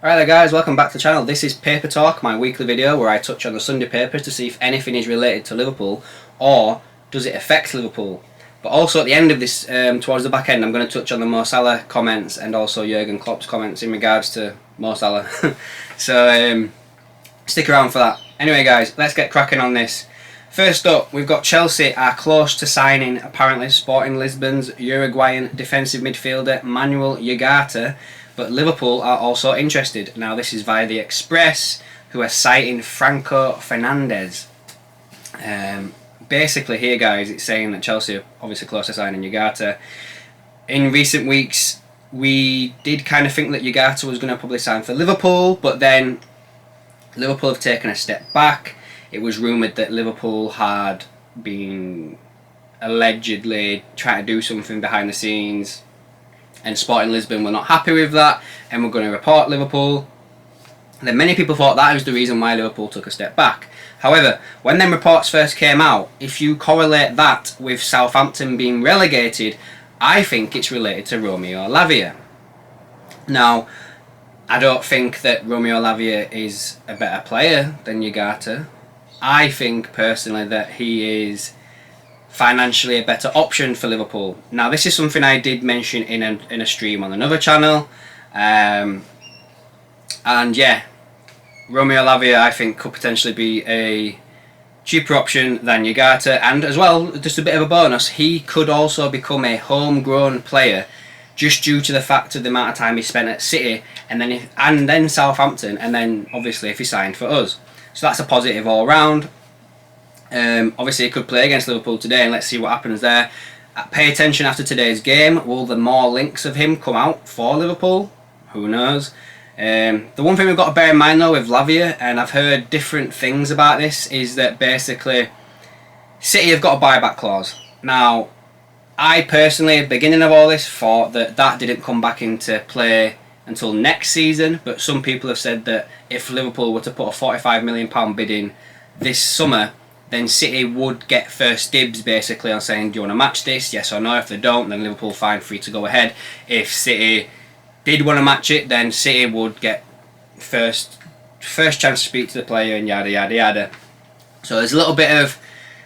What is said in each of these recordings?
Alright there guys, welcome back to the channel. This is PaperTalk, my weekly video where I touch on the Sunday papers to see if anything is related to Liverpool or does it affect Liverpool. But also at the end of this, towards the back end, I'm going to touch on the Mo Salah comments and also Jurgen Klopp's comments in regards to Mo Salah. So stick around for that. Anyway guys, let's get cracking on this. First up, we've got Chelsea are close to signing, apparently, Sporting Lisbon's Uruguayan defensive midfielder Manuel Ugarte, but Liverpool are also interested. Now this is via the Express, who are citing Franco Fernandez. Basically here guys, it's saying that Chelsea are obviously close to signing Ugarte. In recent weeks, we did kind of think that Ugarte was going to probably sign for Liverpool, but then Liverpool have taken a step back. It was rumoured that Liverpool had been allegedly trying to do something behind the scenes, and Sporting Lisbon were not happy with that and were going to report Liverpool. And then many people thought that was the reason why Liverpool took a step back. However, when them reports first came out, if you correlate that with Southampton being relegated, I think it's related to Romeo Lavia. Now, I don't think that Romeo Lavia is a better player than Ugarte. I think personally that he is financially a better option for Liverpool. Now this is something I did mention in a stream on another channel, and yeah, Romeo Lavia I think could potentially be a cheaper option than Ugarte, and as well, just a bit of a bonus, he could also become a homegrown player just due to the fact of the amount of time he spent at City and then Southampton, and then obviously if he signed for us. So that's a positive all round. Obviously he could play against Liverpool today, and let's see what happens there. Pay attention after today's game. Will the more links of him come out for Liverpool? Who knows. The one thing we've got to bear in mind though with Lavia, and I've heard different things about this, is that basically City have got a buyback clause. Now I personally, at the beginning of all this, thought that that didn't come back into play until next season, but some people have said that if Liverpool were to put a £45 million bid in this summer, then City would get first dibs basically on saying, do you want to match this, yes or no. If they don't, then Liverpool fine free to go ahead. If City did want to match it, then City would get first chance to speak to the player and yada yada yada. So there's a little bit of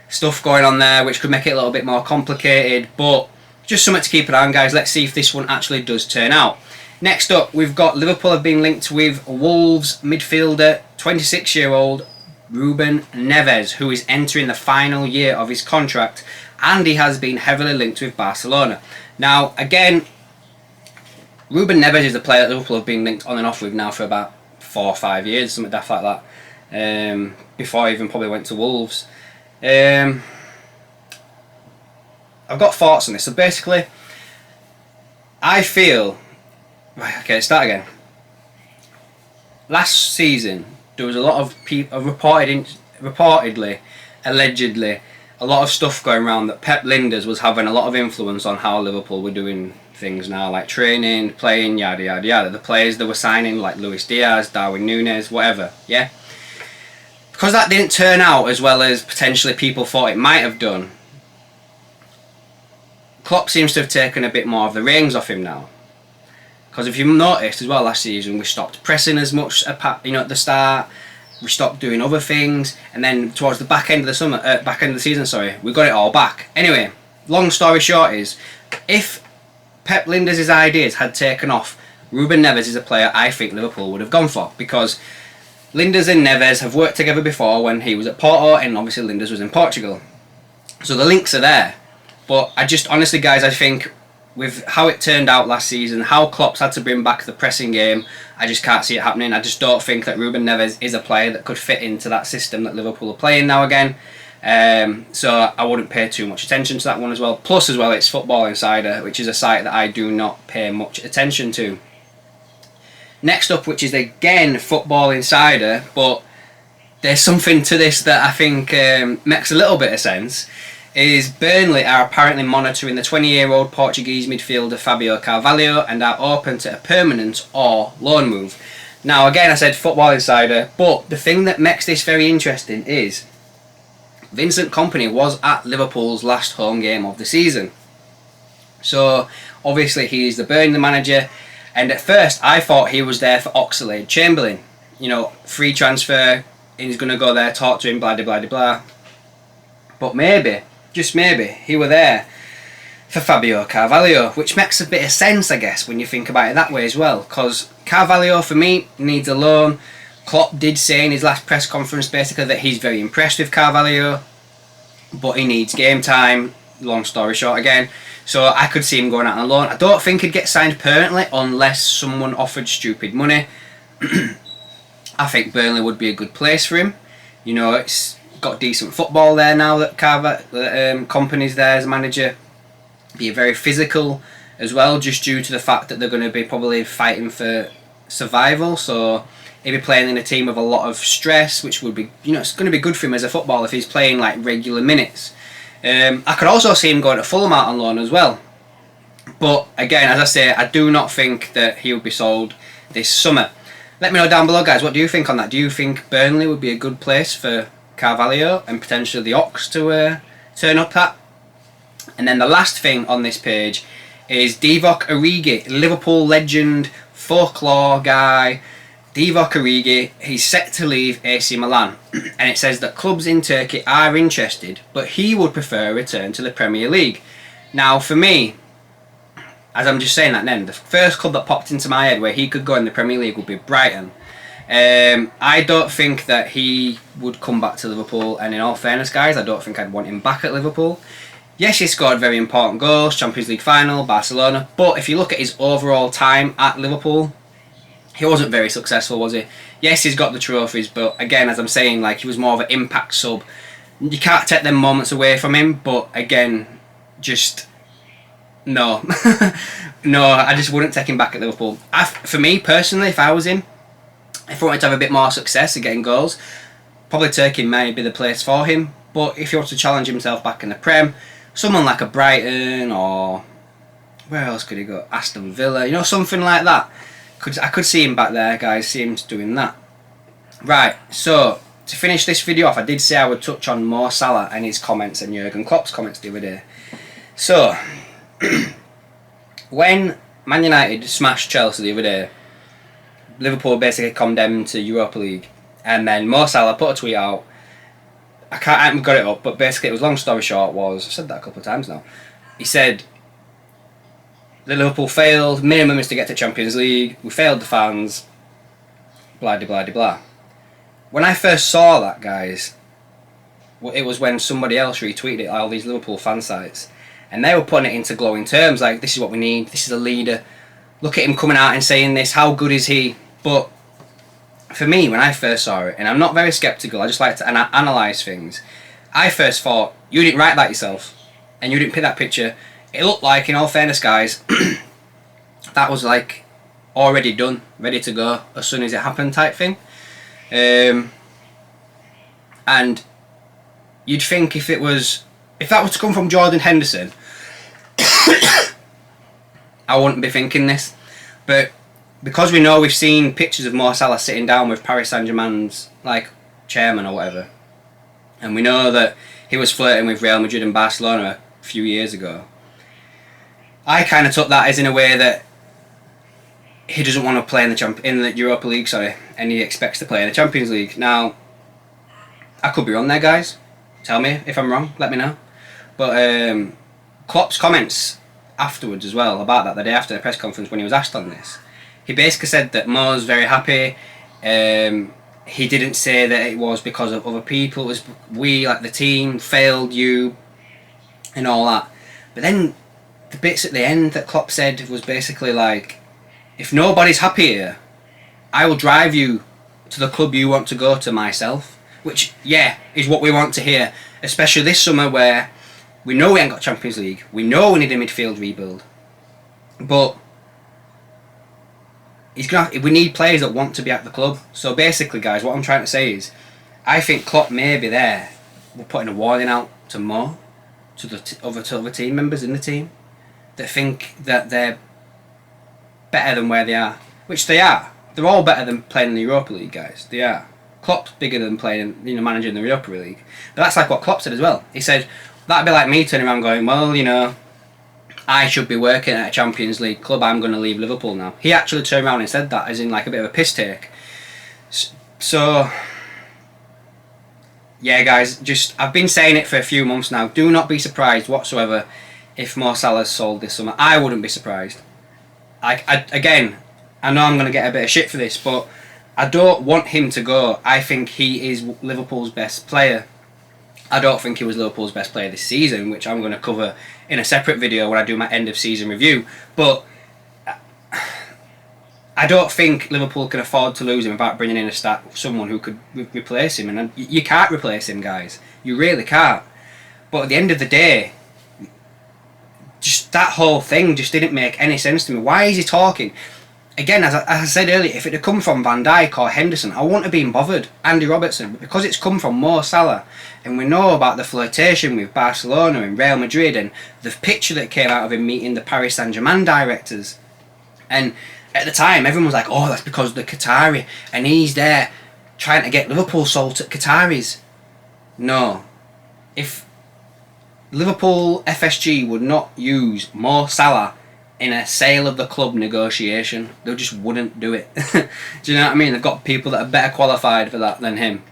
stuff going on there which could make it a little bit more complicated, but just something to keep an eye on guys. Let's see if this one actually does turn out. Next up, we've got Liverpool have been linked with Wolves midfielder 26-year-old Ruben Neves, who is entering the final year of his contract, and he has been heavily linked with Barcelona. Now again, Ruben Neves is a player that Liverpool have been linked on and off with now for about 4 or 5 years, something daft like that, before I even probably went to Wolves. I've got thoughts on this. So basically, I feel... Right, okay, let's start again. Last season, there was a lot of people reportedly, allegedly, a lot of stuff going around that Pep Lijnders was having a lot of influence on how Liverpool were doing things now, like training, playing, yada yada yada. The players they were signing, like Luis Diaz, Darwin Núñez, whatever, yeah? Because that didn't turn out as well as potentially people thought it might have done, Klopp seems to have taken a bit more of the reins off him now. Because if you've noticed as well, last season we stopped pressing as much, at the start. We stopped doing other things, and then towards the back end of the season, we got it all back. Anyway, long story short is, if Pep Lijnders' ideas had taken off, Ruben Neves is a player I think Liverpool would have gone for, because Lijnders and Neves have worked together before when he was at Porto, and obviously Lijnders was in Portugal. So the links are there. But I just honestly, guys, I think with how it turned out last season, how Klopp's had to bring back the pressing game, I just can't see it happening. I just don't think that Ruben Neves is a player that could fit into that system that Liverpool are playing now again. So I wouldn't pay too much attention to that one as well. Plus as well, it's Football Insider, which is a site that I do not pay much attention to. Next up, which is again Football Insider, but there's something to this that I think makes a little bit of sense, is Burnley are apparently monitoring the 20-year-old Portuguese midfielder Fabio Carvalho and are open to a permanent or loan move. Now again, I said Football Insider, but the thing that makes this very interesting is Vincent Kompany was at Liverpool's last home game of the season. So obviously he is the Burnley manager, And at first, I thought he was there for Oxlade-Chamberlain. You know, free transfer, he's going to go there, talk to him, blah, blah, blah, blah. But maybe, just maybe, he were there for Fabio Carvalho, which makes a bit of sense, I guess, when you think about it that way as well. Because Carvalho, for me, needs a loan. Klopp did say in his last press conference, basically, that he's very impressed with Carvalho, but he needs game time. Long story short again. So I could see him going out on loan. I don't think he'd get signed permanently unless someone offered stupid money. I think Burnley would be a good place for him. You know, it's got decent football there now that Company's there as a manager. Be very physical as well, just due to the fact that they're going to be probably fighting for survival. So he'll be playing in a team with a lot of stress, which would be, you know, it's going to be good for him as a footballer if he's playing like regular minutes. I could also see him going to Fulham out on loan as well. But again, as I say, I do not think that he will be sold this summer. Let me know down below, guys, what do you think on that? Do you think Burnley would be a good place for Carvalho and potentially the Ox to turn up at? And then the last thing on this page is Divock Origi, Liverpool legend, folklore guy. Divock Origi, he's set to leave AC Milan, and it says that clubs in Turkey are interested, but he would prefer a return to the Premier League. Now, for me, as I'm just saying that then, the first club that popped into my head where he could go in the Premier League would be Brighton. I don't think that he would come back to Liverpool, and in all fairness, guys, I don't think I'd want him back at Liverpool. Yes, he scored very important goals, Champions League final, Barcelona, but if you look at his overall time at Liverpool, he wasn't very successful, was he? Yes, he's got the trophies, but again, as I'm saying, like, he was more of an impact sub. You can't take them moments away from him, but again, just no. No, I just wouldn't take him back at Liverpool. For me, personally, if I was him, if I wanted to have a bit more success at getting goals, probably Turkey may be the place for him. But if he wants to challenge himself back in the Prem, someone like a Brighton, or where else could he go? Aston Villa, you know, something like that. I could see him back there, guys, see him doing that. Right, so to finish this video off, I did say I would touch on Mo Salah and his comments and Jurgen Klopp's comments the other day. So, when Man United smashed Chelsea the other day, Liverpool basically condemned to Europa League, and then Mo Salah put a tweet out. I haven't got it up, but basically it was, long story short, was, I've said that a couple of times now, he said, the Liverpool failed, minimum is to get to Champions League, we failed the fans, blah de blah de blah. When I first saw that, guys, it was when somebody else retweeted it, all these Liverpool fan sites, and they were putting it into glowing terms, like, this is what we need, this is a leader, look at him coming out and saying this, how good is he? But for me, when I first saw it, and I'm not very sceptical, I just like to analyse things, I first thought, you didn't write that yourself, and you didn't pick that picture. It looked like, in all fairness, guys, that was like already done, ready to go as soon as it happened type thing. And you'd think if that was to come from Jordan Henderson, I wouldn't be thinking this. But because we know, we've seen pictures of Mo Salah sitting down with Paris Saint-Germain's like chairman or whatever, and we know that he was flirting with Real Madrid and Barcelona a few years ago. I kind of took that as in a way that he doesn't want to play in the Europa League, and he expects to play in the Champions League. Now, I could be wrong there, guys. Tell me if I'm wrong. Let me know. But Klopp's comments afterwards as well about that, the day after the press conference when he was asked on this, he basically said that Mo's very happy. He didn't say that it was because of other people. It was we, like the team, failed you, and all that. But then the bits at the end that Klopp said was basically like, if nobody's happy here, I will drive you to the club you want to go to myself. Which, yeah, is what we want to hear, especially this summer where we know we ain't got Champions League, we know we need a midfield rebuild, but we need players that want to be at the club. So basically, guys, what I'm trying to say is, I think Klopp may be there. We're putting a warning out to Mo, to the other team members in the team, that think that they're better than where they are, which they are. They're all better than playing in the Europa League, guys. They are. Klopp's bigger than playing, managing the Europa League. But that's like what Klopp said as well. He said, that'd be like me turning around going, well, I should be working at a Champions League club, I'm going to leave Liverpool now. He actually turned around and said that, as in like a bit of a piss take. So, yeah guys, I've been saying it for a few months now. Do not be surprised whatsoever if Mo Salah's sold this summer. I wouldn't be surprised. Again, I know I'm going to get a bit of shit for this, but I don't want him to go. I think he is Liverpool's best player. I don't think he was Liverpool's best player this season, which I'm going to cover in a separate video when I do my end of season review. But I don't think Liverpool can afford to lose him without bringing in someone who could replace him. And you can't replace him, guys. You really can't. But at the end of the day, just that whole thing just didn't make any sense to me. Why is he talking? Again, as I said earlier, if it had come from Van Dijk or Henderson, I wouldn't have been bothered. Andy Robertson, but because it's come from Mo Salah, and we know about the flirtation with Barcelona and Real Madrid, and the picture that came out of him meeting the Paris Saint-Germain directors, and at the time everyone was like, oh, that's because of the Qatari, and he's there trying to get Liverpool sold to Qataris. No. If Liverpool FSG would not use Mo Salah in a sale of the club negotiation, they just wouldn't do it. Do you know what I mean? They've got people that are better qualified for that than him.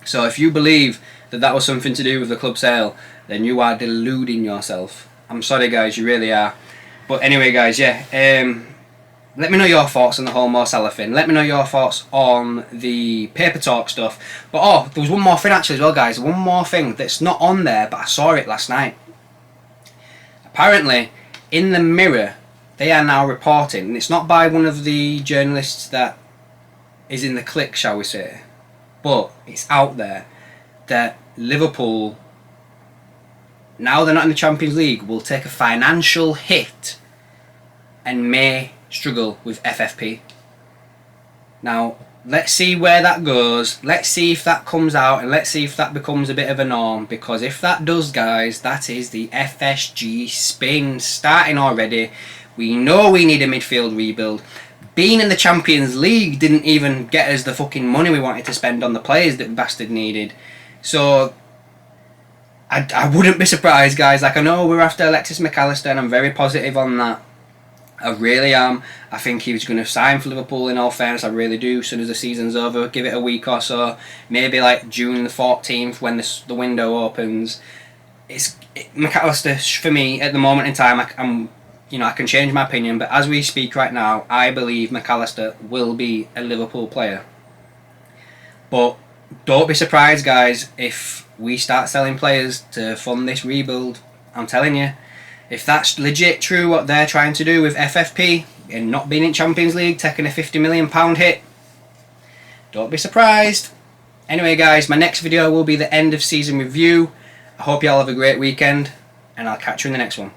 So if you believe that that was something to do with the club sale, then you are deluding yourself. I'm sorry guys, you really are. But anyway guys, yeah, let me know your thoughts on the whole Mo Salah thing. Let me know your thoughts on the PaperTalk stuff. But oh, there was one more thing actually as well guys. One more thing that's not on there, but I saw it last night. Apparently, in the Mirror, they are now reporting, and it's not by one of the journalists that is in the clique, shall we say, but it's out there, that Liverpool, now they're not in the Champions League, will take a financial hit and may struggle with FFP. Now, let's see where that goes. Let's see if that comes out, and let's see if that becomes a bit of a norm, because if that does, guys, that is the FSG spin starting already. We know we need a midfield rebuild. Being in the Champions League didn't even get us the fucking money we wanted to spend on the players that bastard needed. So I wouldn't be surprised, guys. Like, I know we're after Alexis McAllister, and I'm very positive on that. I really am. I think he was going to sign for Liverpool, in all fairness. I really do. As soon as the season's over, give it a week or so. Maybe like June the 14th when the window opens. McAllister, for me, at the moment in time, I can change my opinion. But as we speak right now, I believe McAllister will be a Liverpool player. But don't be surprised, guys, if we start selling players to fund this rebuild. I'm telling you. If that's legit true what they're trying to do with FFP and not being in Champions League, taking a £50 million hit, don't be surprised. Anyway guys, my next video will be the end of season review. I hope you all have a great weekend, and I'll catch you in the next one.